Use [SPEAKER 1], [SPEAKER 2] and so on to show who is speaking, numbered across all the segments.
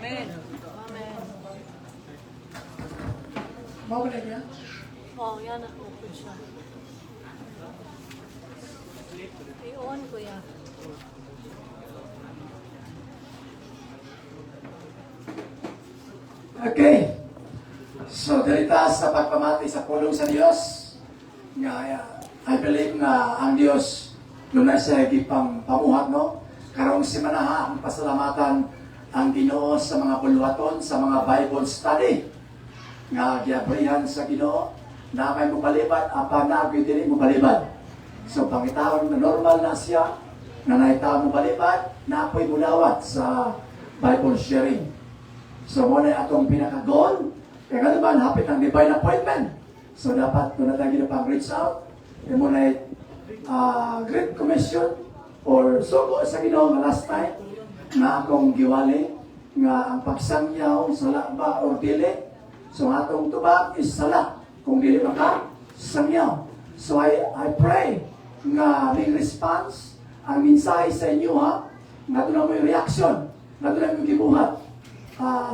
[SPEAKER 1] Amen. Amen.
[SPEAKER 2] Mau ba na yan?
[SPEAKER 1] Oh, yan ang open siya. I-on ko yan.
[SPEAKER 2] Okay. So, dalita sa pagpamati sa pulong sa Diyos. Nga, I believe na ang Diyos doon na siya gipang pamuhat, no? Karong simanaha ang pasalamatan ang Ginoo sa mga buluhaton, sa mga Bible study. Nga, giabrihan sa Ginoo na may mupalibad, apa na, dili mupalibad. So, pangitawag na normal na siya, na naitaw mupalibad, na apoy mulawat sa Bible sharing. So, muna atong pinaka-goal. Kaya nga naman, hapit ang divine appointment. So, dapat kung natin ginapang reach out, yung muna Great Commission or sugo sa Ginoo nga last time na akong giwali nga ang pagsangyaw sala ba or dili. So, atong tubag is sala kung dili maka sangyaw. So, I pray nga may response ang mensahe sa inyo, ha? Nga doon na may reaction, nga doon na may gibuhat.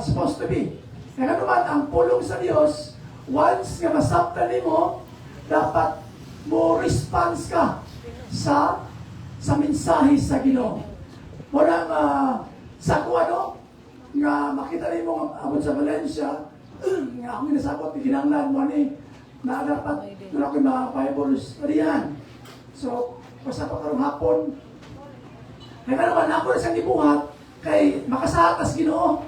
[SPEAKER 2] Supposed to be. Kaya naman, ang pulong sa Diyos, once nga masabtan mo, dapat mo response ka sa mensahe sa Ginoo. Muna sa kung ano, nga makita rin mo abot sa Valencia, nga ako minasabot, ginanglan mo ni, na dapat doon ako yung mga Bible studyhan. So, basta pa karong hapon, kaya naman ako na siyang ibuhat, kay makasatas Ginoo.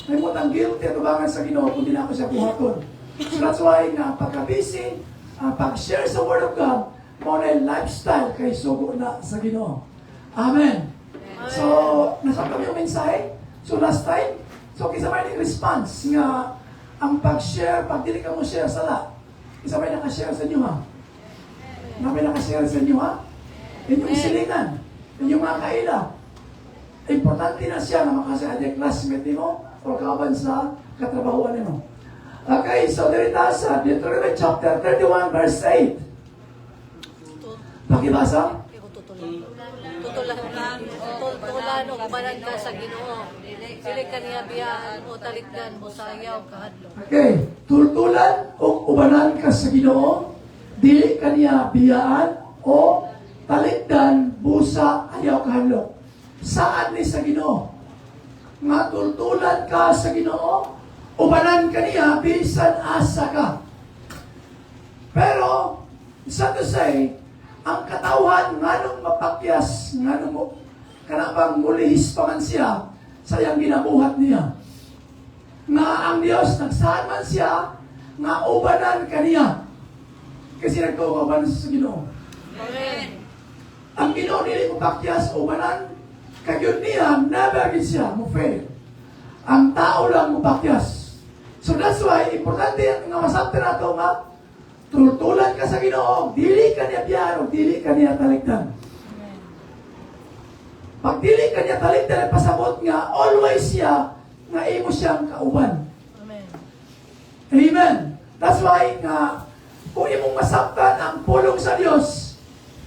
[SPEAKER 2] May mutang guilty at ubangan sa Ginoo kung di na ako siya buhaton. So that's why nga pagka-busy, pag-share sa Word of God, muna yung lifestyle kay sugo na sa Ginoo. Amen. So, nasa kami yung mensahe. So last time, so kisa may response nga ang pag-share, pag dili ka mo share sala, isa may nakashare sa inyo, ha? Na may nakashare sa inyo, ha? Inyong silingan, inyong mga kaila. Importante na siya na makasaya ng classmate mo o kaban sa katrabahuan mo. Okay, so dirita sa Deuteronomy chapter 31 verse 8. Pakibasa?
[SPEAKER 1] Tutulan o kumanan ka sa Ginoo. Dili ka niya biyaan o talikdan o sayaw kahadlo.
[SPEAKER 2] Okay, tutulan o ubanan ka sa Ginoo, dili ka niya biyaan o talikdan busa ayaw kahadlo. Saan ni sa Ginoo? Nga tultulan ka sa Ginoo, ubanan ka niya, bisan asa ka. Pero, isa to say, ang katawhan nga nung mapakyas, nga nung kanabang mulihis pa man siya, sayang ginabuhat niya. Nga ang Diyos, nagsahan man siya, nga ubanan ka niya. Kasi nagkaubanan sa Ginoo.
[SPEAKER 1] Amen.
[SPEAKER 2] Ang Ginoo nili mapakyas, ubanan, kagyod niya, never gid siya mo fail. Ang tao lang mo pakyas. So that's why, importante yan nga masabte na ito nga, tultulan ka sa Ginoo, dili ka niya biyano, dili ka niya talikdan. Pag dili ka niya talikdan, pasabot nga, always siya, nga imo siyang kauban.
[SPEAKER 1] Amen.
[SPEAKER 2] Amen. That's why nga, kung imong masabtan ang pulong sa Diyos,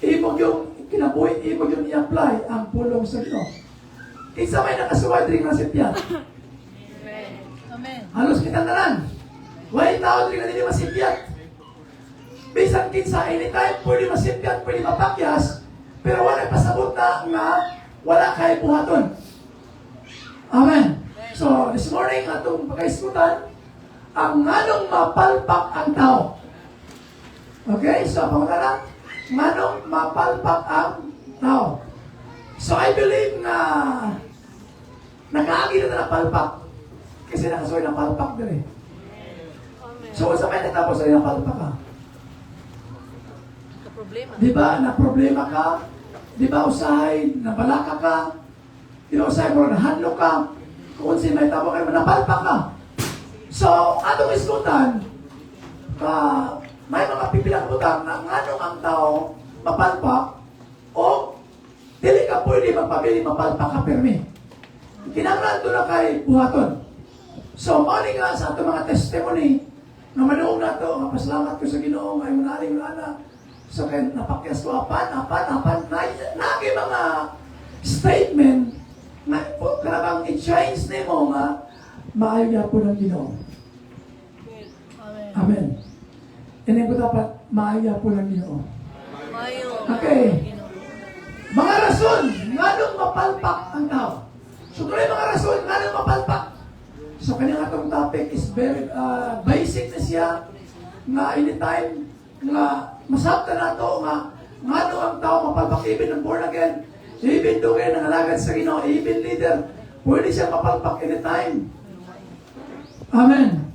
[SPEAKER 2] imo yung kinabuhi, imo yung i-apply ang pulong sa Ginoo. Kinsa may nakasuway diri nga sitya.
[SPEAKER 1] Amen.
[SPEAKER 2] Halos kita tanan. Why tao diri nga dili masipyat? Bisan kinsa anytime pwede masipyat, pwede mapakyas, pero wala pasabot na nga wala kay buhaton. Amen. So this morning atong pagkaisgutan ang nganong mapalpak ang tao. Okay, so pangutana, nganong mapalpak ang tao. So I believe na nakaagi na palpak kasi nakasuway ng palpak din eh.
[SPEAKER 1] Amen.
[SPEAKER 2] So sa may natapos ay ng palpak ka.
[SPEAKER 1] Problema.
[SPEAKER 2] Di ba na problema ka? Di ba usahay na balaka ka? Di ba usahay mo na handlo ka? Kung si may tabo kayo napalpak ka. So atong iskutan, may mga pipilang utang na nganong ang tao mapalpak o dili ka pwede magpabili mapalpak ka permi. Kinanglan doon na kay buhaton. So, mali nga sa ato mga testimony na manuong na ito, mapasalamat ko sa Ginoo ngayon naring lana. So, kaya napakyas ko, apan, nagi mga statement nga po karabang i-change nimo nga maayo gyapon ang Ginoo.
[SPEAKER 1] Amen.
[SPEAKER 2] Amen. Ini ko dapat maayo gyapon ang Ginoo.
[SPEAKER 1] Mayo.
[SPEAKER 2] Okay. Mga rason nganong mapalpak ang tao. So kaya mga rason nganong mapalpak. So kanya atong topic is very basic na siya nga anytime nga masabta na to nga ngano ang tao mapalpak even ng born again, even dugay ng alagad sa Ginoo, even leader, pwede siya mapalpak anytime. Amen.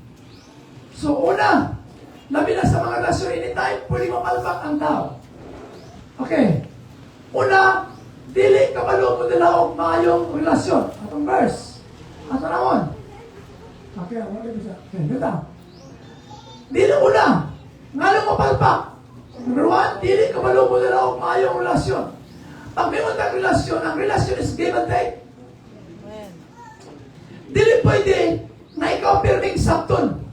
[SPEAKER 2] So una, labi na sa mga rason anytime pwede mapalpak ang tao. Okay. Una, dili kabalo mo nila og maayong relasyon. Atong verse. Ato naon. Okay, wala ba siya? Okay, dito. Dili una, ngano mapalpak? Number one, dili kabalo mo nila og maayong relasyon. Pag may mga relasyon, ang relasyon is give and take.
[SPEAKER 1] Amen.
[SPEAKER 2] Dili pwede na ikaw pirming sabton.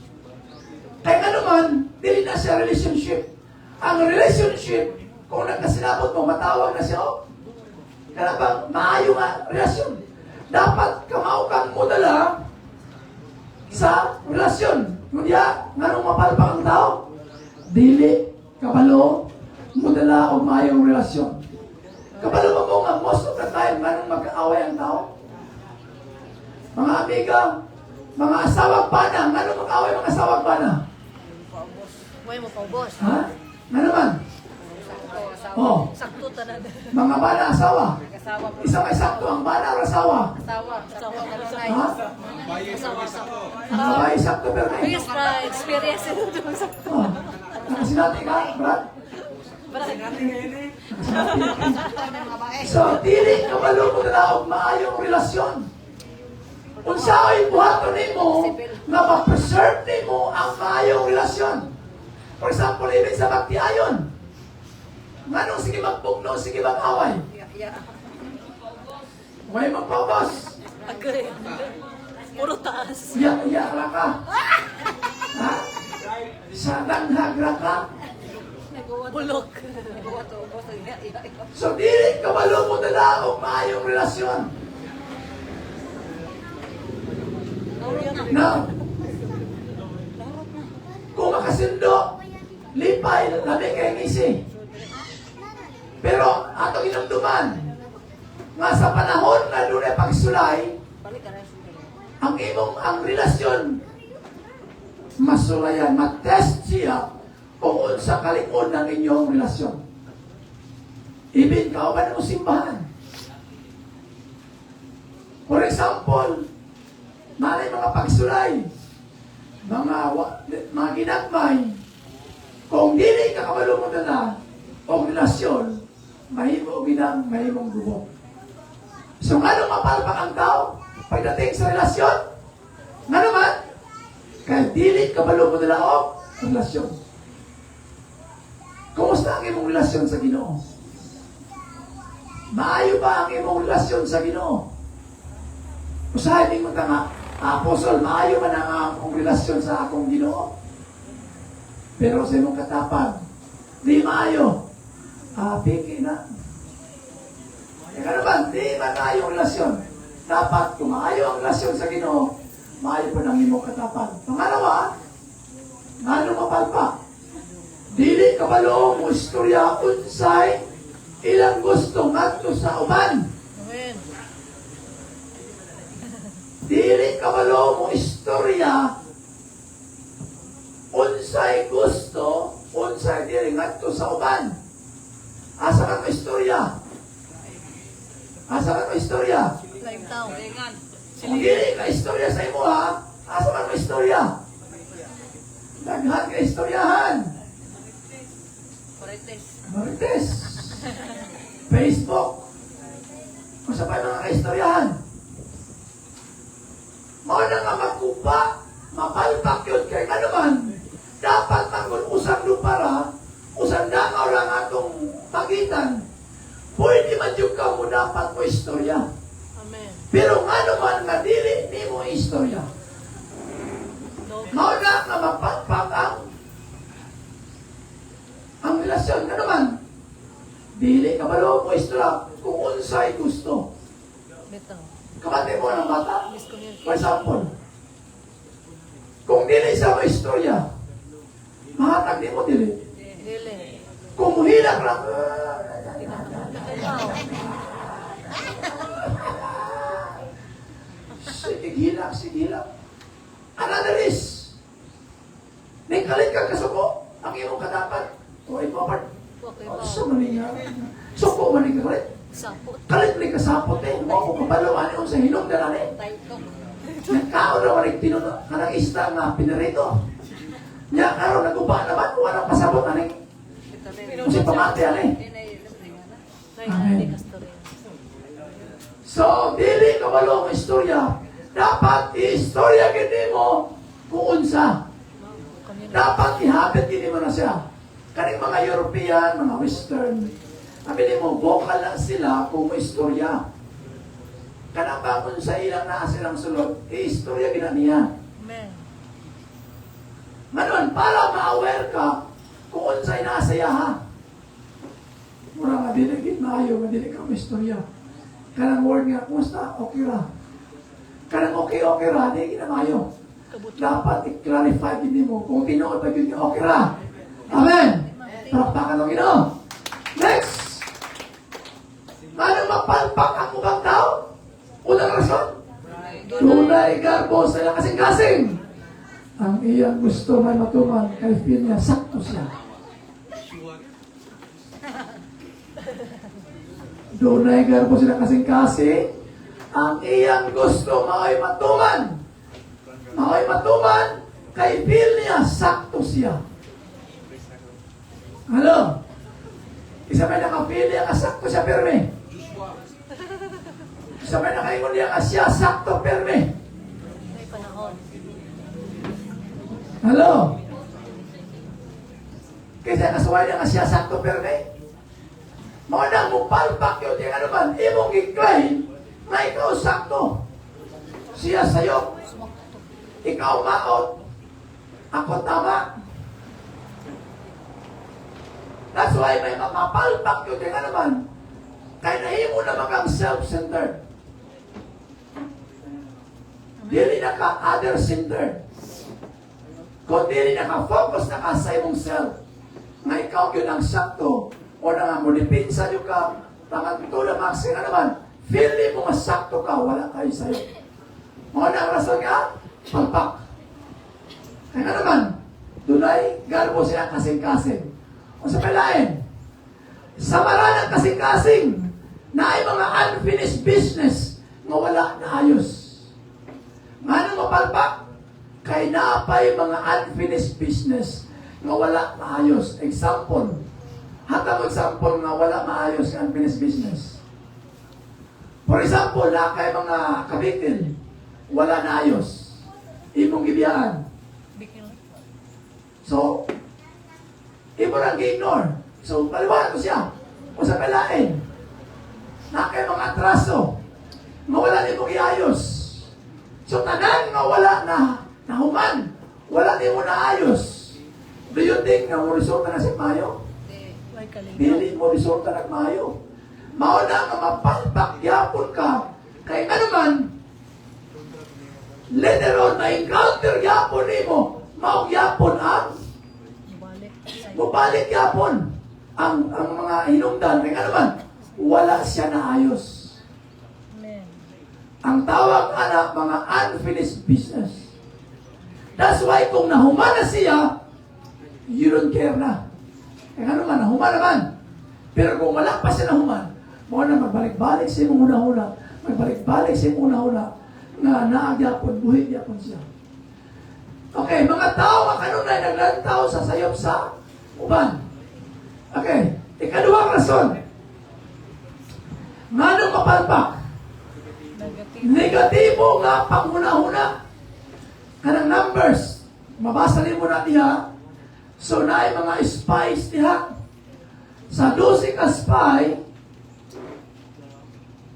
[SPEAKER 2] Kaya nga naman, dili na siya relationship. Ang relationship, kung nagkasinabot mo, matawag na siya, oh. Kaya bang maayo nga relasyon. Dapat kamao kang modala sa relasyon. Kunya, nganong mapalpak ang tao? Dili, kabalo, modala o maayong relasyon. Kabalo mo nga most of the time, nganong magkaaway ang tao? Mga amiga, mga asawang pana, nganong mag-away mga asawang pana?
[SPEAKER 1] Huwag mo paubos.
[SPEAKER 2] Ha? Nga naman? Oh,
[SPEAKER 1] Sakto tanan.
[SPEAKER 2] mga bana asawa.
[SPEAKER 1] Asawa po.
[SPEAKER 2] Isang eksakto ang bana o asawa.
[SPEAKER 1] Asawa. Asawa na rin.
[SPEAKER 2] Ha?
[SPEAKER 1] Asawa.
[SPEAKER 2] Ang babae eksakto pero na.
[SPEAKER 1] Biggest experience ito dun sa...
[SPEAKER 2] Oh, nakasinati ka, Brad? So, dili kabalo mo na og maayong relasyon. Unsaoy buhaton nimo nga ma-preserve nimo ang maayong relasyon. For example, even sa bagtiayon. Nganong sige magpugno, sige mag-away. May magpapos.
[SPEAKER 1] Agree. Puro taas.
[SPEAKER 2] Iya ra ka. Ha? Sa danghag ra ka.
[SPEAKER 1] Bulok.
[SPEAKER 2] So, dili kabalo mo na og maayong relasyon. Now, kung makasindo, lipay, labi kay ngisi. Pero, atong inumduman, nga sa panahon na doon ay pagsulay, ang relasyon, masulayan, matest siya kung unsa kalikod ng inyong relasyon. Ibig ka ba ng simbahan? For example, malay mga pagsulay, mga ginagmay, kung dili ka kabalo mo na o relasyon, mahimong gubok. So nga nung mapalpak ang tao, pagdating sa relasyon, nga naman, kaya dili kabalo mo na o relasyon. Kumusta ang imong relasyon sa Ginoo? Maayo ba ang imong relasyon sa Ginoo? Usahay mo nga, Apostol, maayo man ang akong relasyon sa akong Ginoo. Pero sa imong katapag, di maayo. Piki na. Ika naman, di man maayo ang relasyon. Dapat, kung maayo ang relasyon sa Ginoo, maayo po ng imong katapag. Pangalawa, ngano mapalpak? Dili kabalo mo istorya unsay ilang gusto ngadto sa uban.
[SPEAKER 1] Amen.
[SPEAKER 2] Dili kabalo mo istorya unsay gusto, unsay dili ngadto sa uban. Asa ka mo istorya? Asa ka mo istorya?
[SPEAKER 1] Live tao.
[SPEAKER 2] Kung dili ka istorya sa imo ha, asa ka mo istorya? Daghan ka istoryahan. Marites. Facebook. Kung sa pa mga kaistoryahan. Mao na nga magkupa, mapalpak yun kay kanuman. Dapat mangon usang lupara, usang dangaw lang atong pagitan. Pwede man yung ka mo dapat mo istorya.
[SPEAKER 1] Amen.
[SPEAKER 2] Pero nga naman nga dili ni mo istorya. Mao na nga mapalpak ang relasyon nga naman. Dili kabalo mo istorya kung unsay gusto.
[SPEAKER 1] Bitaw.
[SPEAKER 2] Kabante mo ng bata.
[SPEAKER 1] Miscommunication.
[SPEAKER 2] For example, kung dili sa mo istorya, mahatag di mo dili.
[SPEAKER 1] Dili.
[SPEAKER 2] Kung muhilang lang,
[SPEAKER 1] Ikaw.
[SPEAKER 2] sige hilak. Another is, may kalit kang kasuko, ang iyong kadapat, o ipapart.
[SPEAKER 1] Okay
[SPEAKER 2] Oh,
[SPEAKER 1] ba?
[SPEAKER 2] so maning suko maning kalit.
[SPEAKER 1] Sapot.
[SPEAKER 2] Kalit may kasapot eh. Huwag ko kapalawan yung sa hinog na nanin.
[SPEAKER 1] Taytok.
[SPEAKER 2] Nagkaon na maning tinunod kanang isda nga pinarito. Nya karon naguba naman walang pasabot aning. Kasi pamati ani.
[SPEAKER 1] Nay, kastorya.
[SPEAKER 2] So dili kabalo ang istorya. Dapat istorya gid mo kung unsa. Dapat ihabit gid mo na siya. Kaning mga European, mga Western, sabi mo, vocal lang sila kung may istorya. Kanang bangon sa ilang naa silang sulod, istorya gina niya.
[SPEAKER 1] Amen.
[SPEAKER 2] Ngayon, para ma-aware ka kung unsay nasaya ha. Mura nga diligid na ayo, madilig ka may istorya. Kanang word nga, kumusta? Okay ra. Kanang okay ra, di ginamayo.
[SPEAKER 1] Kabuti.
[SPEAKER 2] Dapat i-clarify din mo kung tinuod pa yun okay ra. Amen! Palakpakan ng Ginoo. Next! Ano mapalpak ang mukhang tao? Unang rason? Tunay garbo sa iyang kasing-kasing. Ang iyang gusto may matuman kay Philia, sakto siya. Tunay garbo sila kasing-kasing. Ang iyang gusto may matuman. May matuman kay Philia, sakto siya. Ano? Isa may nakapili ang asakto siya perme. Isa may nakaingon niya ang siya sakto perme.
[SPEAKER 1] May panahon.
[SPEAKER 2] Hello? Kaya kasaway niya ang siya sakto perme. Mga nang mupalpak yun yung ano man, imong i-claim na ikaw sakto. Siya sa'yo. Ikaw maot. Ako tama. That's why may mapapalpak yun yung ano man. Kaya nahimo na kang self-centered. Dili na ka other-centered. Kung dili na ka focus na ka sa imong self, nga ikaw yun ang sakto, o na nga mo dipinsa yun ka, tangan tula maxing ano man, feel mo nga sakto ka, wala kayo sa'yo. Mga na ang rason nga, palpak. Kaya nga naman, dunay, garbo siya kasing-kasing. O sa palain, sa maranang kasing-kasing na ay mga unfinished business nga wala na ayos. Nga mapalpak, kay naapay mga unfinished business nga wala maayos. Example, hatang example nga wala maayos ang unfinished business. For example, na kay mga kabitin, wala na ayos. Imong gibiyaan. So, imo lang i-ignore. So, paliwanag ko siya. O sa palain, na kay mga atraso, mawala ni mong iayos. So, tanan nga wala na nahuman. Wala ni mo na ayos. Do you think nga mo resulta na si Mayo?
[SPEAKER 1] May kalinga.
[SPEAKER 2] Dili mo resulta na Mayo. Mao na nga mapalpak yapon ka. Kay ano man, later on, na-encounter yapon ni mo, maong yapon ang
[SPEAKER 1] Balik.
[SPEAKER 2] mubalik yapon ang mga hinungdan. Kaya naman, wala siya na ayos.
[SPEAKER 1] Amen.
[SPEAKER 2] Ang tawag anak, mga unfinished business. That's why kung nahuman na siya, you don't care na. Kaya naman, nahuman naman. Pero kung wala pa siya nahuman, mo na magbalik-balik siya mong una-una, magbalik-balik siya mong una-una, nga naagyapon, buhay-gyapon siya. Okay, mga tao, makanunay naglantaw sa sayop sa uban. Okay, ikaduhang rason. Ngano mapalpak?
[SPEAKER 1] Negative.
[SPEAKER 2] Negatibo nga panguna-una. Kanang numbers, mabasa rin mo na diha. So na mga spies diha. Sa 12 ka spy,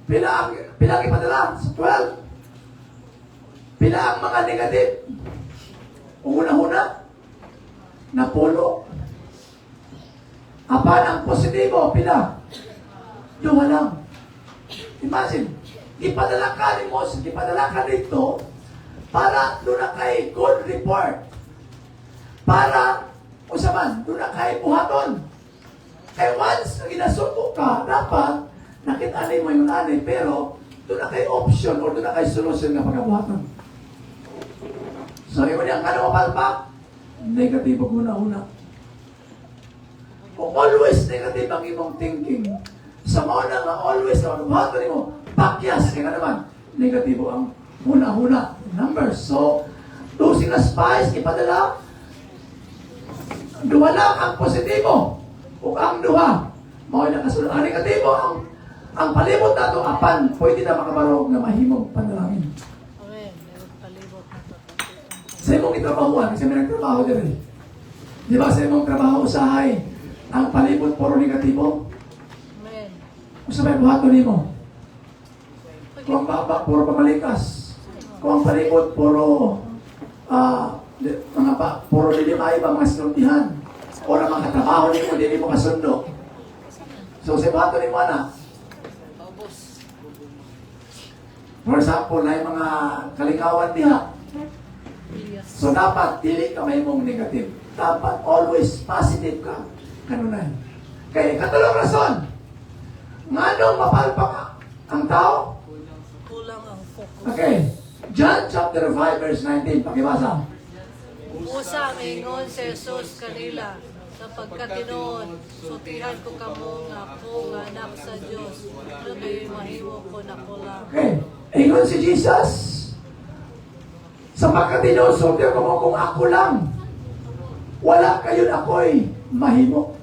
[SPEAKER 2] pila ang ipadala? Sa 12. Pila ang mga negative? Una-una, napulo. Apan ang positibo, pila? 2 lang. Imagine, ipadala ka ni Moses, ipadala ka dito para doon na kay good report. Para, usaman, doon na kay buhaton. Kaya once na ginasuko ka, dapat nakita mo yung anay, pero doon na kay option o doon na kay solution na pagkabuhaton. So, yung niyang ano mapalpak, negatibo una-una. Kung always negative ang imong thinking, sa mga na nga always na buhaton mo, pakyas, kaya naman, negatibo ang una-una numbers. So, doon sila spies, ipadala, duha lang ang positibo. Kung ang duha, mga nakasunod. Ang negatibo, ang palibot na ito, apan, pwede na makabarog na mahimong panalangin.
[SPEAKER 1] Amen. Meron palibot na ito.
[SPEAKER 2] Sa imong itrabahuan, kasi may nagtrabaho din eh. Di ba sa imong trabaho usahay, ang palibot puro negatibo?
[SPEAKER 1] Amen.
[SPEAKER 2] Kung sa may buhato nimo, kung ang baba, puro pamalikas. Kung ang palibot, puro puro dilimay ba mga sinuntihan. O na mga trabaho nimo, hindi mo kasundo. So sa buhato nimo na, for example, na yung mga kalikawan diha.
[SPEAKER 1] Yes.
[SPEAKER 2] So dapat, dili ka may mong negative. Dapat always positive ka. Kanunan. Kaya katalong rason, nga nung mapalpak ang tao.
[SPEAKER 1] Kulang ang focus.
[SPEAKER 2] Okay. John chapter 5 verse 19. Pakibasa.
[SPEAKER 1] Usa mingon si Jesus kanila, sapagkat tinuod, sutihan ko kamo nga ako nga anak sa Dios. Labi mahimo ko na kulang.
[SPEAKER 2] Okay. Ingon si Jesus. Sapagkat tinuod, sutihan ko mo kung ako lang. Wala kayo ako'y mahimo.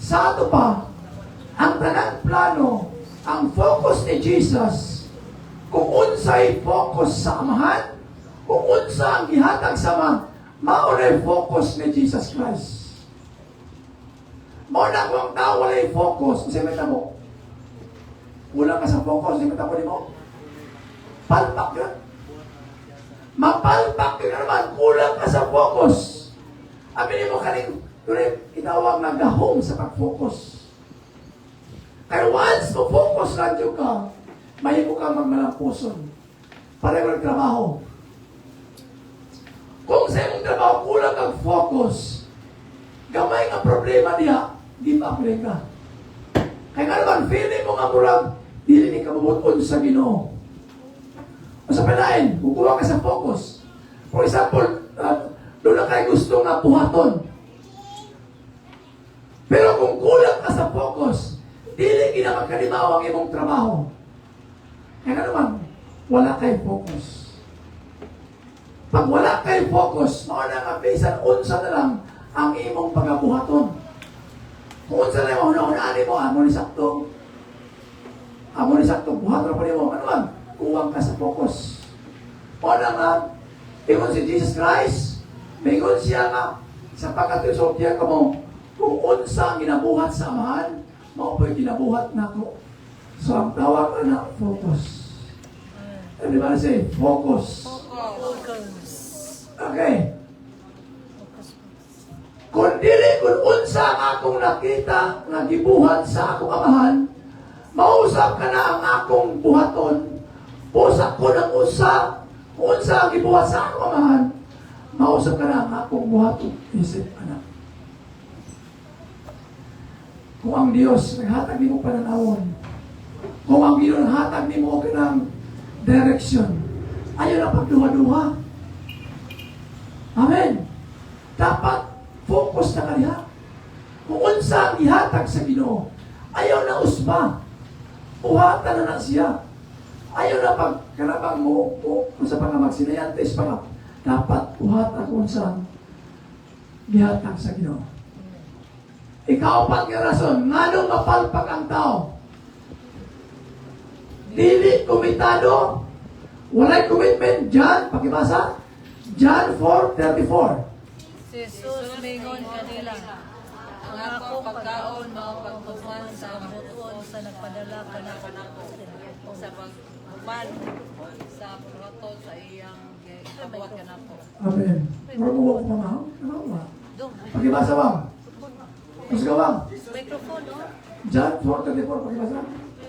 [SPEAKER 2] Sa ato pa, ang tanang plano, ang focus ni Jesus, kung unsay focus sa Amahan, kung unsa ang gihatag sa Ama, maunay focus ni Jesus Christ. Mauna kung ang tao walay focus, kasi may tamo. Kulang ka sa focus, kasi may tamo ni mo. Palpak yun. Mapalpak yun naman, kulang ka sa focus. Aminin mo kaning, tunay, itawag na gahong sa pag-focus. Kaya once mo-focus radyo ka, may mo ka magmalampuson. Pareho ng trabaho. Kung sa imong trabaho kulang kang focus, gamay nga problema niya, di ma-apply ka. Kaya nga naman, feeling mo nga murag, dili ni ka mabuton sa Ginoo. O sa panain, kukuha ka sa focus. For example, doon na kayo gusto nga buhaton. Pero kung kulang ka sa focus, dili ginamagkalimaw ang imong trabaho. Kaya nga naman, wala kayo focus. Pag wala kayo focus, mauna nga bisan, unsa na lang ang imong pagabuhaton. Kung unsa na yung una-unaan mo, amo ni sakto. Amo ni sakto, buhaton pa mo. Ano man, kuwang ka sa focus. Mauna nga, ingon si Jesus Christ, mingon siya nga, sa pagkatusok ka mo, kung unsa ang ginabuhat sa Amahan, mao po'y ginabuhat na ko. So, ang tawag na focus. Ano ba say? Focus.
[SPEAKER 1] Focus.
[SPEAKER 2] Okay. Kung dili, kung unsa ang akong nakita nga gibuhat sa akong Amahan, mausap ka na ang akong buhaton, pusak ko ng usa, kung unsa ang gibuhat sa akong Amahan, mausap ka na ang akong buhaton, isip anak. Kung ang Diyos naghatag ni mo pananawon, kung ang Diyos naghatag ni mo ng direction, ayaw na pagduha-duha. Amen. Dapat focus na kanya. Kung unsa ang ihatag sa Ginoo, ayaw na usba. Buhatan na siya. Ayaw na pagkarabang mo, kung sa pangamagsinayante, dapat buhatan kung saan ihatag sa Ginoo. Ikaw pag rason, nga nung mapalpak ang tao, dili komitado, walay commitment, John, pakibasa, John 4:34.
[SPEAKER 1] Jesus mingon kanila, ang akong pagkaon mao pagtuman sa buton sa nagpadala kanako
[SPEAKER 3] sa pagbuman sa proton sa iyang kabuhat kanako.
[SPEAKER 2] Amen. Marunong ko pa nga. Ano ba?
[SPEAKER 1] Dong,
[SPEAKER 2] Pakibasa bang? Mas gawang.
[SPEAKER 1] microphone, no?
[SPEAKER 2] John 4:34, pakibasa.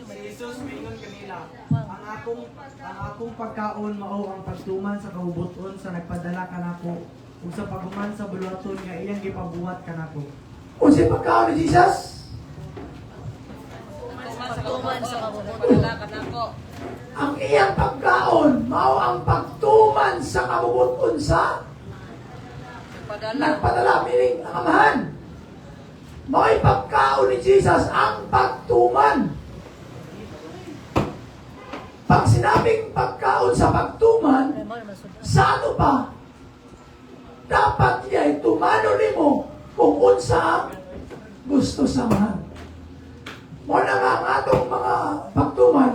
[SPEAKER 4] Si Jesus mingon kanila,
[SPEAKER 1] Wow.
[SPEAKER 4] ang akong pagkaon mao ang pagtuman sa kahubuton sa nagpadala kanako ug sa paghuman sa buluhaton nga iyang gipabuhat kanako.
[SPEAKER 2] Unsa pagkaon ni Jesus?
[SPEAKER 1] Pagtuman sa kabubuton.
[SPEAKER 3] Padala ka na ko.
[SPEAKER 2] Ang iyang pagkaon mao ang pagtuman sa kabubuton sa
[SPEAKER 3] Padala.
[SPEAKER 2] nagpadala, meaning ang amahan. May pagkaon ni Jesus ang pagtuman. Pag sinabing pagkaon sa pagtuman,
[SPEAKER 1] Ay, mo naman sunod.
[SPEAKER 2] sa ano pa? Dapat niya itumano nimo kung unsa ang gusto sa amahan. Mo na nga ang atong mga pagtuman,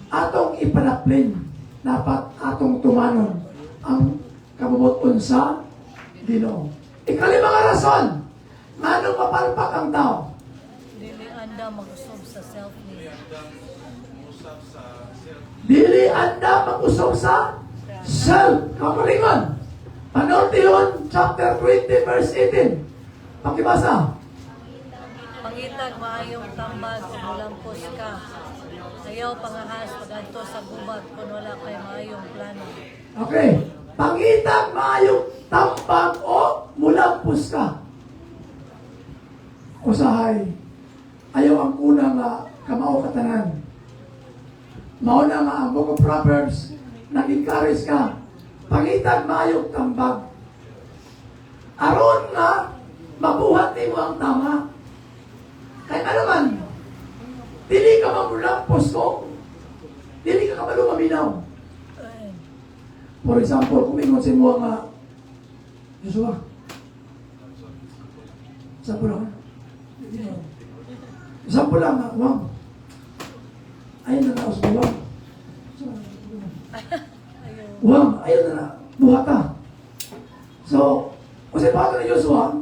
[SPEAKER 2] atong ipanaplin. Dapat atong tumanon ang kabubuton sa Ginoo. Ikalimang rason, anong mapalpak ang tao?
[SPEAKER 1] Dili anda mag-usog sa self-need.
[SPEAKER 2] Dili anda mag-usog sa self. Kamalingon. Panultihon, chapter 20, verse 18. Pakibasa.
[SPEAKER 1] Pangitag maayong tambag kung mulampos ka. Ayaw pangahas pagadto sa gubat kung wala kay maayong plano.
[SPEAKER 2] Okay. Pangitag maayong tambag o mulampos ka. Usahay. Ayaw ang unang kamao katanan. Mauna nga ang Book of Proverbs, nag-encourage ka. Pangitag maayong tambag. Aron nga, mabuhat mo ang tama. Kaya ano man, dili ka mamulampos ko, dili ka kabalo maminaw.
[SPEAKER 1] Ay,
[SPEAKER 2] For example, kung ingon sa mo nga, Joshua, sample lang. Sample lang nga, wang. Ayun na na, Osmo, wang. Wang, ayun na na, buhata. So, kasi baka na Joshua,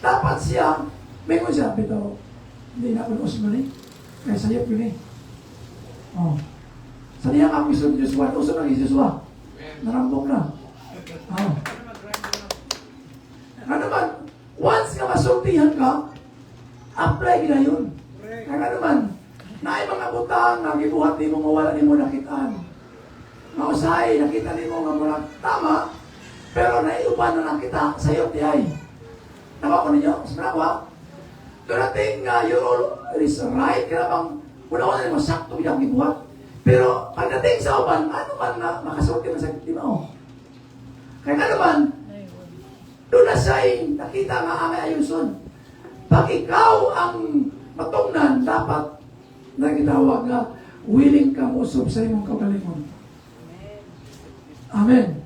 [SPEAKER 2] dapat siya, may kung siya, pero hindi na ako Osmo ni, kaya sayap yun eh. Oh. Sa niya ako gusto ni Joshua, uso na ni Joshua. Narambok na. Oh. Nga naman, once nga masultihan ka, apply na yun. Kaya nga naman, naay mga butang nga gibuhat ni mo mawala ni mo nakitaan. Mausahay, nakita ni mo nga mula tama, pero naiuban na nakita sa iyo ti ay. Nawa ko ninyo, sa mga darating you're all is right, kaya bang una-una ni masakto yung gibuhat. Pero pagdating sa uban, ano man na makasulti man sa di mo. Kaya nga naman,
[SPEAKER 1] ay,
[SPEAKER 2] doon na siya'y nakita nga ang ayuson. Pag ikaw ang matungnan, dapat nagitawag nga, willing kang usop sa imong kagalingon. Amen.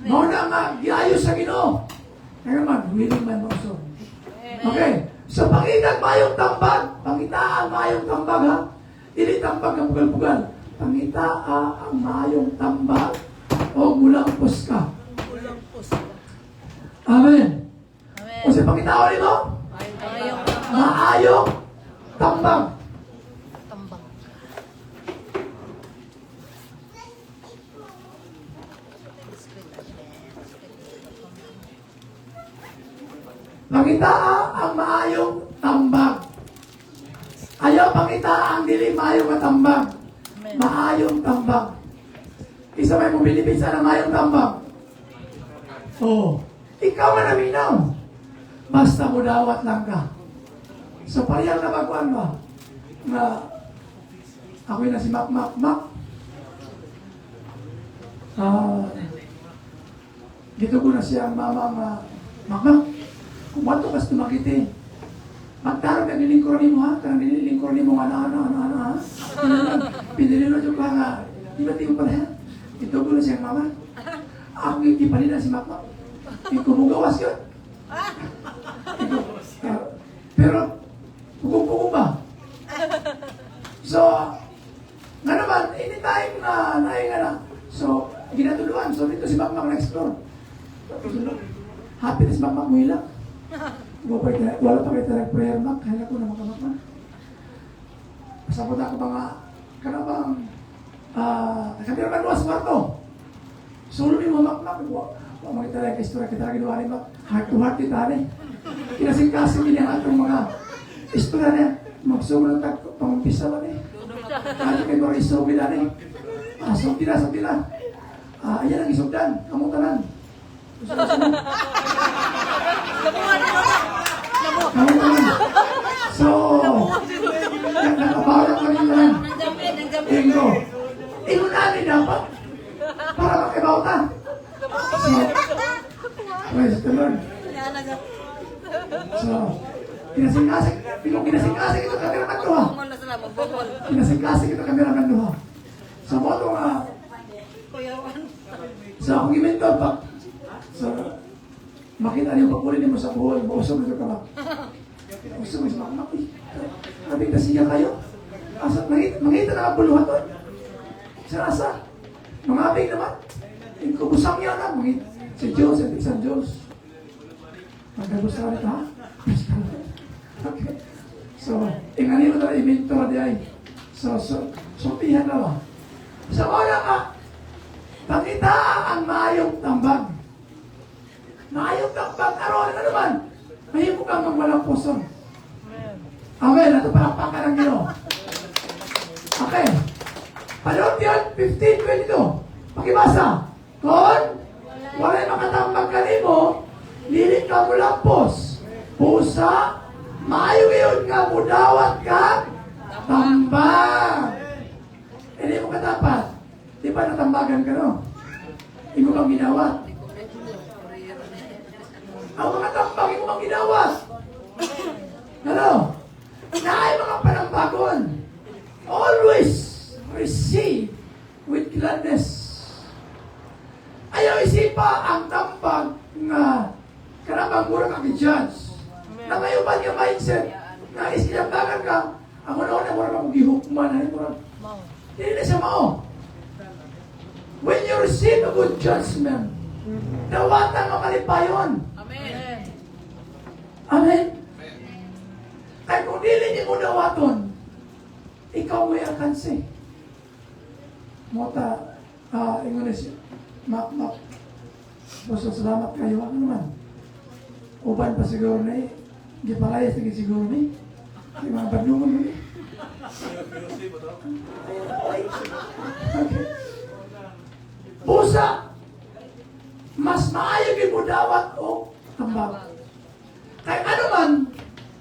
[SPEAKER 2] Mao na nga, giayos sa Ginoo. Kaya naman, willing man mausop. Okay. So, pangitag mayong tambag, pangitaan mayong tambag ha. Dili tambag ang bugal-bugal. Pangitaa ang mayong tambag o mulampos ka.
[SPEAKER 1] mulampos ka.
[SPEAKER 2] Amen.
[SPEAKER 1] Amen.
[SPEAKER 2] O sa pangitawan nito,
[SPEAKER 1] Maayong tambag.
[SPEAKER 2] maayong tambag.
[SPEAKER 1] Tambag.
[SPEAKER 2] Pangitaa ang maayong tambag. Ayaw pangitaa ang dili maayong matambag.
[SPEAKER 1] Amen.
[SPEAKER 2] Maayong tambag. Isa may mumilipin sa ng maayong tambag. Oo. Ikaw man naminaw. Basta mo dawat lang ka. So parehang nabaguan ba? Na ako'y na si Mac. Dito ko na siya ang mama nga, Mac, kung bato kas tumakiti, magtarong ka nilingkuran mo ha, karang nilingkuran mo nga ano ha. Pinililo dyan ka nga, di ba tingin pala yan? Dito ko na siya ang mama. Ako hindi pa nila si Mac. Hindi ko mugawas yun. Pero, pugong-pugong ba? So, nga naman, anytime na naay nga na. So, ginatuluan. So, dito si Makmak na-explore. Happy na si Makmak mo ilang. Wala pa kayo talagang prayer, Mak. Kaya ko na makamakmak. Pasapot ako pa nga, kanabang, nakatira ka luwas marto. Sulo ni mo, Makmak. Wala makita lang ka-istorya kita lagi duwarin, Mak. Heart to heart kita rin. Kinasing-kasing din ang atong mga istorya niya. Magsulo ng pangumpisa ba niya. Ano kay Mauricio Vidani? Sugtila. Ayan ang isugdan. Kamutanan. Kamutanan. So, nakabarak kami naman. Ingo. Ingo na dapat. Para makibauta. So, praise the Lord. So, kinasing-kasing ito kamera ng duha. Kinasing-kasing ito kamera ng duha. So, mo ito nga. So, akong iminto pa. So, makita niyo papunin mo sa buhol. Mausog ito ka ba? Mausog ito ka ba? Sabi na siya kayo. Asa, mangita na ang buluhan doon. Sa mga abing naman. Kubusang yan na. Si Diyos, San Diyos. Magkagusto rin ha? Okay. So, inganin mo na iminto na di ay. So, pihan na ba? Sa mga ka, pakita ang maayong tambag. Maayong tambag, aron na naman. Mahimo kang magwalang puso. Amen. Ito palakpakan ng Ginoo. Okay. Palot yan, 15:22. Pakibasa. Kung wala'y makatambag ka mo, lilit ka mo lampos. Pusa, maayo yun nga mo dawat ka, tambag. Hindi mo katapat. Di ba natambagan ka, no? Hindi mo kang ginawat. Ang mga tambag, hindi mo kang ginawat. Ano? Naay mga panambagon. Always receive with gladness. Ayaw isipa ang tambag nga karabang mura kang judge. Na ngayon ba niya mindset na isinambagan ka, ako noon na mura kang gihukman. Hindi na siya mao. When you receive a good judgment, dawatan ang malipayon.
[SPEAKER 3] Amen.
[SPEAKER 2] Amen. Kaya kung dili niyo mo dawaton, ikaw may akansi. Mota, English, mak. Basta salamat kayo. Ano naman? Uban pa siguro na eh. Gipalayas na siguro na eh. Yung mga badlungan mo eh. Okay. Pusa, mas maayo yung mo dawat o tambag. Kaya ano man,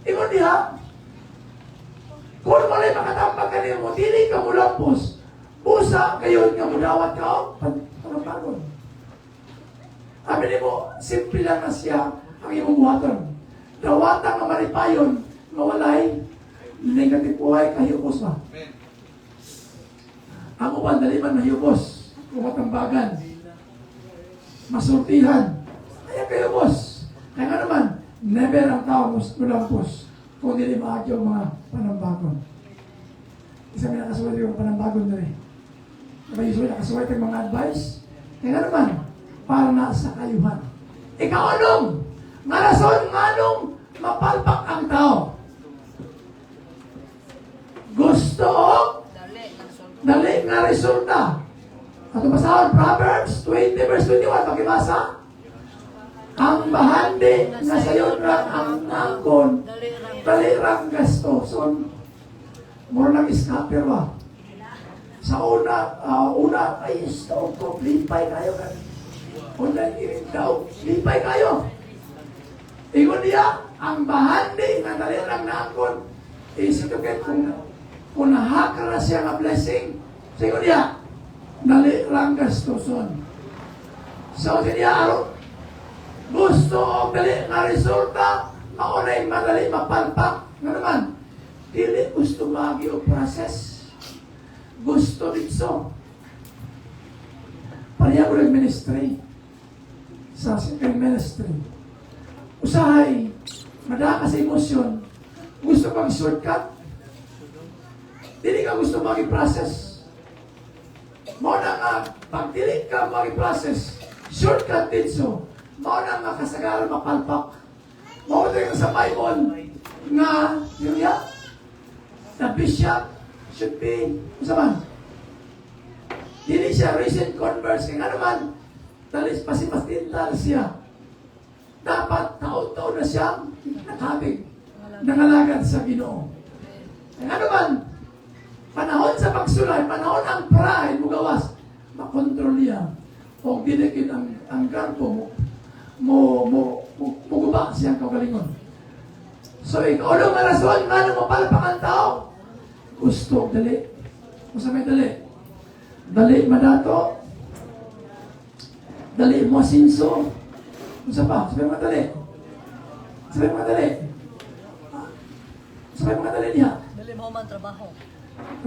[SPEAKER 2] imo diha, kung malay makatambag ka niyo mo, dili ka mo lampos, pusa, kayo nga mo dawat ka o tambagon. Sabi niyo mo, simple lang na siya ang iyong buhaton. Dawatan nga malipayon, mawalay, negative buhay kahiyupos ba? Ang uban, dali man mahiyupos, kumatambagan, masultihan, kaya kahiyupos. Kaya nga naman, never ang tao mulampos kung hindi maagyo ang mga panambagon. Isa may nakasuwat yung panambagon na rin. Diba usually nakasuwat yung mga advice? Kaya nga naman, para na sa kayuhan. Ikaw anong? Nga rason, nga anong mapalpak ang tao? Gusto o dali nga resulta. At basahon, Proverbs 20 verse 21, pakibasa. Ang bahandi nga sayon rang ang nangkon, dali rang gastoson. Mura nang iskaper ba? Sa una, ay stone ko, lipay kayo kan. Una, daw, lipay kayo. Ingon niya, ang bahandi nga dali rang nangkon, isip ko kung nahakara siya nga blessing, sigo niya, dali lang gastuson. So, siya araw, gusto o dali na resulta, maunay madali mapalpak. Nga naman, dili gusto magi o process. Gusto dito. Pareha ko ng ministry. Sa second ministry. Usahay, madaka sa emosyon, gusto pang shortcut. Dili ka gusto mag-process. Mo na nga, pag dili ka mag-process, shortcut din so. Mo na nga kasagaran mapalpak. Mo na nga sa Bible, nga, yun ya, the bishop should be, usaman, dili siya recent converts, kaya nga naman, talis pasipatintal siya. Dapat taon-taon na siyang nakabig, nangalagad sa Ginoo. Kaya nga naman, Panahon sa pagsulay, panahon ang pride mo gawas. Makontrol niya. O dinikin ang garbo mo guba siyang kagalingon. So, ikaw lang ang rason nga nang mapalpak ang tao. Gusto, dali. Masa may dali? Dali madato. Dali mo sinso. Masa pa? Sabi mo dali. Sabi mo dali. Sabi mo dali niya.
[SPEAKER 1] Dali mo man trabaho.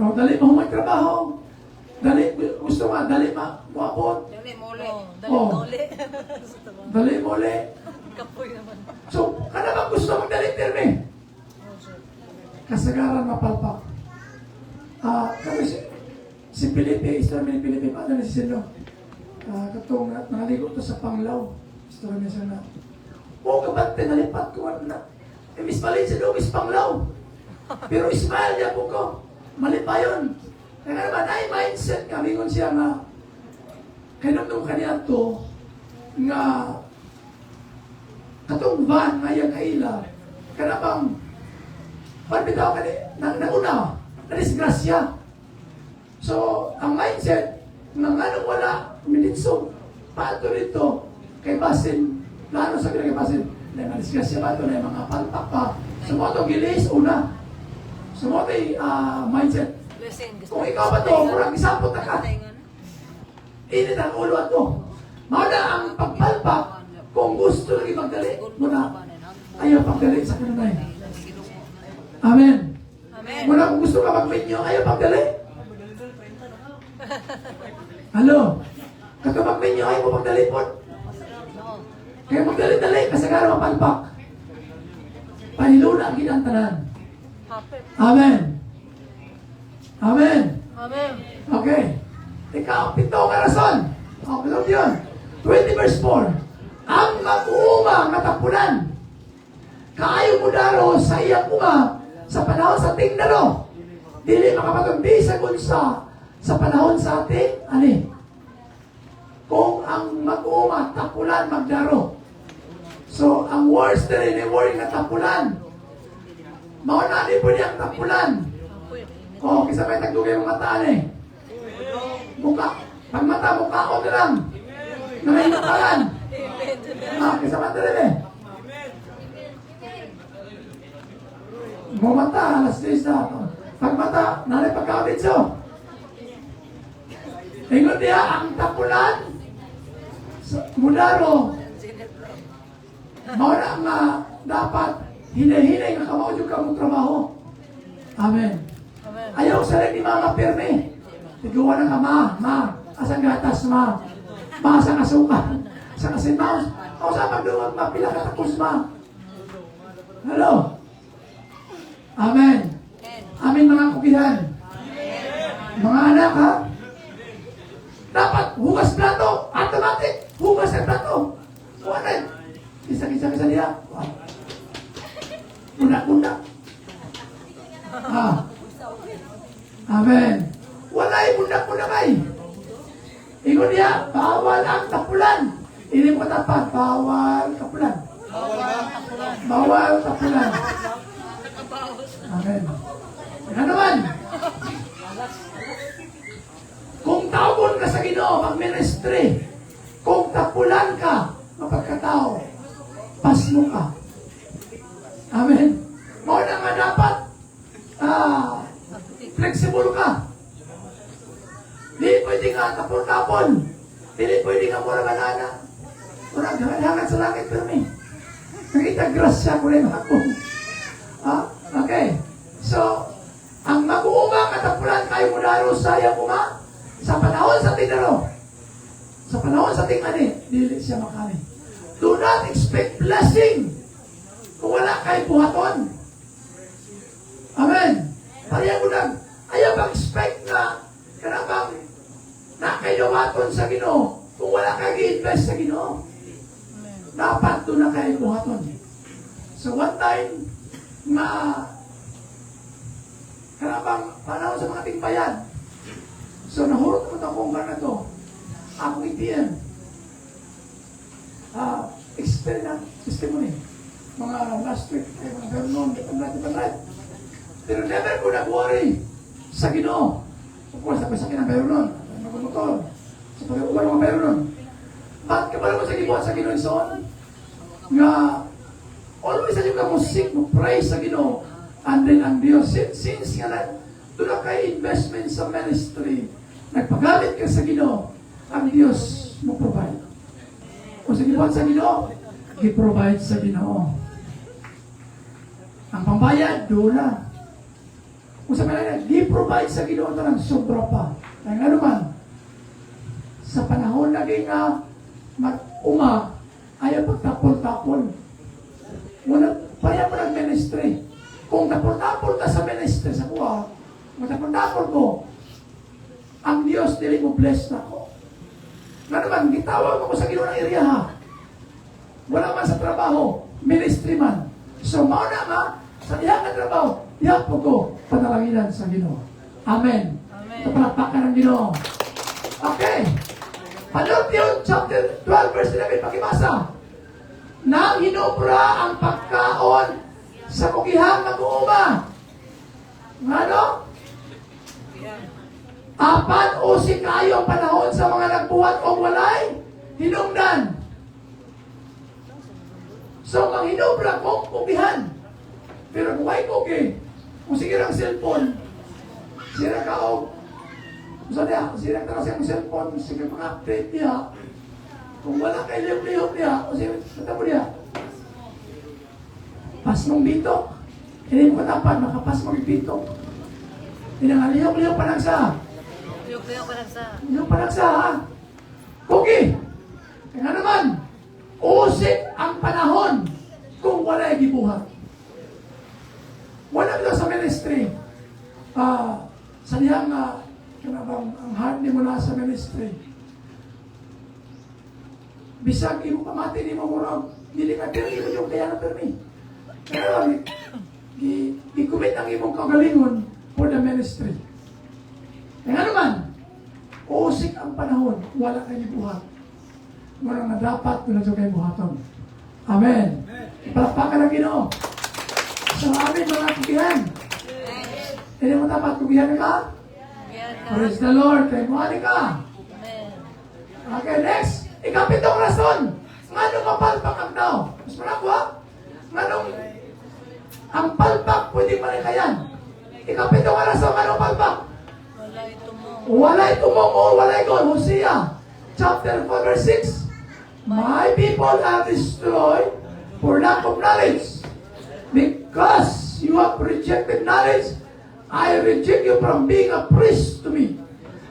[SPEAKER 2] O, dali mo magtrabaho. Dali, gusto nga, dali maapon.
[SPEAKER 3] Dali muli.
[SPEAKER 1] Dali
[SPEAKER 2] Oh.
[SPEAKER 1] mo uli.
[SPEAKER 2] Dali mo ulit.
[SPEAKER 1] Kapoy naman.
[SPEAKER 2] So, kada bang gusto magdali pirme? Kasagaran mapalpak. Kami si Felipe, istorya ni Felipe, paano na si Sino? Katong nangaligo to sa Panglaw. Istorya niya siya na, kabante, nalipat ko na. Miss Valencia daw, Miss Panglaw. Pero Ismail niya po ko, mali pa yun. Kaya naman, ay mindset kami kung siya nga, kaya nung kanya to, nga, katong van ngayang kaila, kaya bang, bitaw ka nauna, na-disgrasya. So, ang mindset, ng anong wala, minitsong, pato rito, kay Basin, plano sa kay Basin, na na-disgrasya ba ito, na mga palpak pa. So, mo itong gilis, una. So, mo ito'y mindset.
[SPEAKER 1] Blessing.
[SPEAKER 2] Kung ikaw ba ito, kurang isapot na ka. Init ang ulo ato. Muna ang pagpalpak, kung gusto lagi magdali, muna, ayaw pagdali sa kanunay. Amen.
[SPEAKER 1] Amen.
[SPEAKER 2] Muna kung gusto ka magminyo, ayaw pagdali. Halo? Kato magminyo, ayaw mo pagdali po. Kaya magdali-dali, kasagara mapalpak. Paniluna ang ginantanan.
[SPEAKER 1] Happy.
[SPEAKER 2] Amen. Amen.
[SPEAKER 1] Amen.
[SPEAKER 2] Okay. Ikaw, pito ka rason. Okay lang yun. 20 verse 4. Ang mag-uuma matapunan. Kaayo mo daro sa iyang uma sa panahon sa ating daro. Dili makapagambisa sa sa panahon sa ating ani. Kung ang mag-uuma tapulan magdaro. So, ang words na rin ay word nga tapulan. Maunani po niyang tapulan. O, kisa may tagdugay mga mata eh. Muka. Pag mata, mukha ko na lang. Na may matalan. Kisa mata rin eh. Mo mata, alas 10 na. Pag mata, nanay pagkabit so. Ingon niya, ang tapulan, mudaro, mauna nga dapat hinay-hinay nga kamao ka mong trabaho. Amen.
[SPEAKER 1] Amen.
[SPEAKER 2] Ayaw sa rin ni Mama Perme. Tiguan na ka, ma, asang gatas, ma, asang asuka, asang asinmaos, o sa pagduwag, mapila ka takos, ma. Hello? Amen. Amen mga kukihan. Mga anak, ha? Dapat hugas plato, automatic, hugas ang plato. Kuwanan. Kisa niya. Una. Amen. Walay muna kay. Ingon niya, bawal ang tapulan. Ini mo tapat, bawal tapulan. Bawal tapulan. Amen. Ano naman? Kung taon ka sa Ginoo, mag-ministry, kung tapulan ka, mapagkatao, pasmo ka. Amen. Mauna nga dapat, flexible ka. Di pwede nga tapon-tapon. Di pwede nga mura banana. Mura hangat sa langit pero may. Nakita grasya ko rin ako. Okay. So, ang mag-uuma katapulan kayo mula ro sa iyang uma, sa panahon sa tinaro. Sa panahon sa tingani, dili siya makali. Do not expect blessing kung wala kay buhaton. Amen. Parang mo lang, ayaw bang expect na kanabang na kay dawaton sa Ginoo kung wala kay gi-invest sa Ginoo. Dapat doon na kay buhaton. So one time na kanabang panahon sa mga tingbayan. So nahurot mo kung gano'n to. Ako itiyan. Experience testimony. Mga last week, mga gano'n, Pero never ko nag-worry sa Ginoo. Of course, ako sa kinang nun. Magmotor. Sa pag-uwan mga meron nun. Bakit ka pala mo sa gibuhat sa Ginoo ison? Nga, always sa yung musik mo praise sa Ginoo. And then ang Diyos, since nga na, doon na kayo investment sa ministry, nagpagamit ka sa Ginoo, ang Diyos mo provide. Kung sa gibuhat sa Ginoo, gi-provide sa Ginoo. Ang pambayad, doon na. Kung sa mga gi-provide sa Ginoo ito ng sobra pa. Kaya nga naman, sa panahon naging ayaw pagtapol-tapol. Muna, pareha mo nag-ministry. Kung tapol-tapol ka sa ministry sa kuha, kung tapol-tapol ko, ang Diyos dili mo bless na ako. Nga naman, gitawag mo sa Ginoo ng area ha. Wala man sa trabaho, ministry man. So, mauna nga, sa diha nga trabaho, diha po ko panalanginan sa Ginoo. Amen.
[SPEAKER 1] Amen.
[SPEAKER 2] Sa palakpakan ng Ginoo. Okay. Panotyon chapter 12 verse 11, pakibasa. Nang hinubra ang pagkaon sa bukihang mag-uuma. Ano? Apan o si kayo ang panahon sa mga nagbuhat o walay hinungdan. So, ang hinubra kong bukihan. Pero kung ay kuki, kung sige ang cellphone, sira ka o, sira ka kasi ang cellphone, sige mga update niya. Kung wala kay liyok-liyok niya, o sige, mata mo niya. Pas mong bitok, hindi mo katapan, makapas mong bitok. Hindi nga liyok-liyok pa lang sa.
[SPEAKER 1] Liyok-liyok pa lang sa.
[SPEAKER 2] Liyok pa lang sa, ha? Kuki! Kaya naman, usik ang panahon kung wala'y gibuhat. Wala ito sa ministry. Sa niyang, ang heart ni mo na sa ministry. Bisag imo pamati ni mo murag, hindi ka pirmi mo yung kaya na pirmi. Kaya i-commit ang imong kagalingon for the ministry. Kaya naman, usik ang panahon, wala kayo gibuhat. Wala nga dapat kung na kayo buhaton. Amen. Palakpakan ng Ginoo. Sa amin mga kugihan. Hindi mo dapat kugihan ka?
[SPEAKER 1] Yan ka.
[SPEAKER 2] Praise the Lord. Kaya mo ka.
[SPEAKER 1] Amen.
[SPEAKER 2] Okay, next. Ikapitong rason. Ngano mapalpak ang tao? Mas manakwa? Nganong ang palpak pwede malikayan? Ikapitong rason. Ngano palpak?
[SPEAKER 1] Wala ito mo.
[SPEAKER 2] Walay tumong o walay gon. Hosea chapter 4 verse 6. My people are destroyed for lack of knowledge. Because you have rejected knowledge, I reject you from being a priest to me.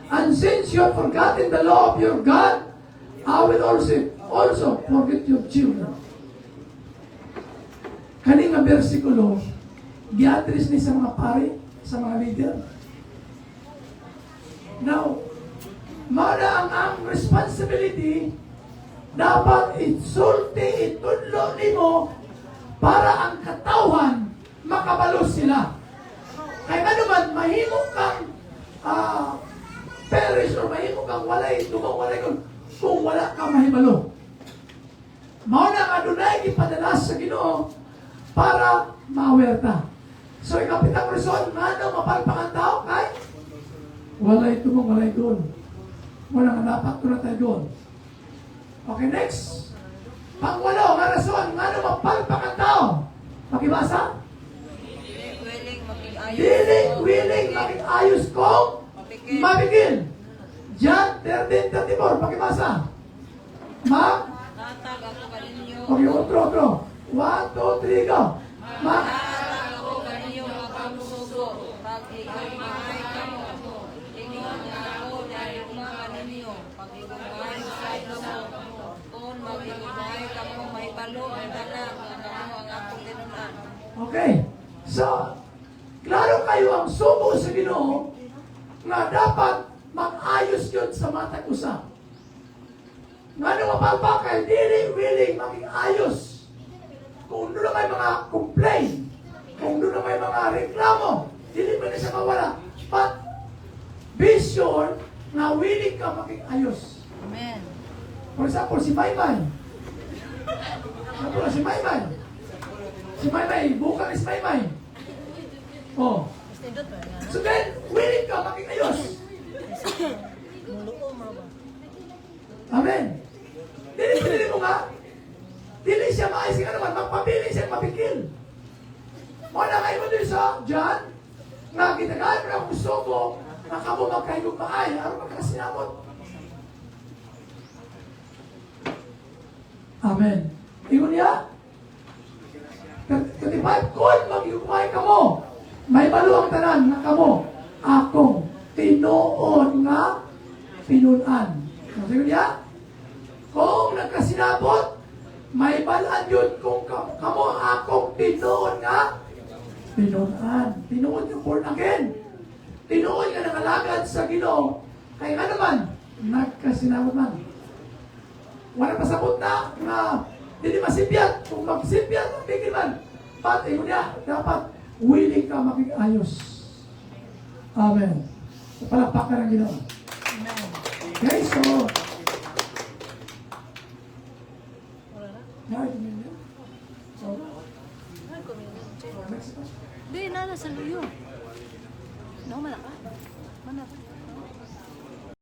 [SPEAKER 2] And since you have forgotten the law of your God, I will also forget your children. Kani nga bersikulo, giaddress ni sa mga pari, sa mga leader. Now, mara ang responsibility, dapat itsulti, itudlo nimo para ang katawhan makabalos sila. Kaya nga naman, mahimo kang perish or mahimo kang walay, tumang walay kung wala kang mahibalo. Mao na nga dunay gipadalas sa Ginoo para mawerta. So, ikapitang reson, nga daw mapalpak ang tao, kay walay tumang walay doon. Wala nga dapat ko na tayo doon. Okay, next. Pangwalo, nga rason, nga daw mapalpak ang tao. Pakibasa? Dili willing makikayos kong mabigil. John 13:34, pakibasa.
[SPEAKER 3] Natag ako kaninyo.
[SPEAKER 2] Okay, otro. 1, 2, 3, go.
[SPEAKER 3] Natag ako kaninyo makamusugo. Pag igugmahay kamo. Ingon nga ako dahil kaninyo. Pag igugmahay sa kamo. Kung mag-igugmahay kamo, may balo ang tanan. Ano ang akong tinunan.
[SPEAKER 2] Okay. So, klaro kayo ang subo sa Ginoo na dapat mag-ayos yun sa matag usa. Nga nung mapapakay, dili willing mag-ayos. Kung doon na may mga complain, kung doon na may mga reklamo, dili pa na siya mawala. But, be sure na willing ka mag-ayos.
[SPEAKER 1] Amen.
[SPEAKER 2] For example, si Maymay. Si Maymay, bukan is Maymay. Oh,
[SPEAKER 1] Indot ba yan?
[SPEAKER 2] So then, willing ka makikayos.
[SPEAKER 1] Muluo mo ba?
[SPEAKER 2] Amen. Dili mo nga. Dili siya maayos ka naman. Magpapili siya mapikil. Wala kayo mo din sa John. Nga ginagaan mo na gusto mo. Na kamo magkahigog maay. Araw magkasinamot. Amen. Ingon niya. 35 kung mag-iumay ka mo. May maluang tanan na kamo. Akong tinuon nga pinunan. Sabi niya, kung nagkasinabot, may balaan yun kung kamo akong tinuon nga pinunan. Tinuon yung born again. Tinuon nga nakalagad sa Ginoo. Kaya nga naman, nagkasinabot man. Wala pasabot na hindi masipyat. Kung magsipyat, mabigil man. Pati mo niya, dapat willing ka makikayos. Amen. Palakpakan ng Ginoo.
[SPEAKER 1] Amen.
[SPEAKER 2] Okay, so,
[SPEAKER 1] Wala na?
[SPEAKER 2] so,
[SPEAKER 1] Ay, kuminan.
[SPEAKER 2] next.
[SPEAKER 1] Di, nana sa luyo.